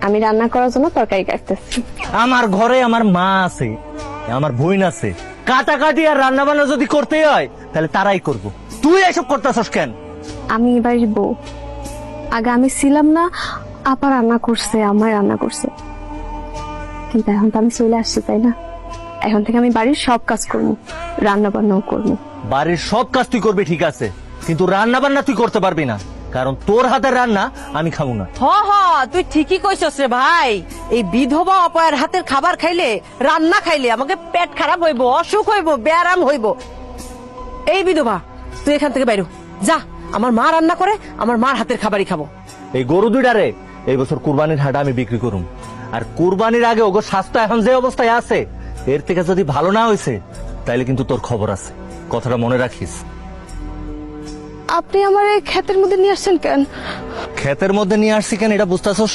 আমি রান্না করার জন্য তরকারি কাটতেছি। আমার ঘরে আমার মা আছে, আমার বোন আছে, কাটাকাটি আর রান্না বান্না যদি করতে হয় তাহলে তারাই করব। তুই এসব করতেছস কেন? আমি এবারের বউ, আগে আমি ছিলাম না, আপা রান্না করছে, আমার রান্না করছে, কিন্তু এখন তো আমি চলে আসছি, তাই না? এখন থেকে আমি বাড়ির সব কাজ করবো, রান্না বান্নাও করবো। বাড়ির সব কাজ তুই করবি ঠিক আছে, কিন্তু রান্না বান্না তুই করতে পারবি না, কারণ তোর হাতের রান্না আমি খাবো না। হ হ, তুই ঠিকই কইছস রে ভাই। এই বিধবা অপয়ার হাতের খাবার খাইলে, রান্না খাইলে আমাকে পেট খারাপ হইব, অসুখ হইব, ব্যারাম হইব। এই বিধবা, তুই এখান থেকে বাইরো যা। আমার মা রান্না করে, আমার মার হাতের খাবারই খাবো। এই গরু দুইটারে এই বছর কুরবানির হাটে আমি বিক্রি করুম, আর কুরবানির আগে ওগো স্বাস্থ্য এখন যে অবস্থায় আছে, এর থেকে যদি ভালো না হয়েছে তাইলে কিন্তু তোর খবর আছে, কথাটা মনে রাখিস। আপনি আমার এই ক্ষেতের মধ্যে নিয়ে আসছেন কেন? ক্ষেতের মধ্যে নিয়ে আসছি কেন এটা বুঝতেছস?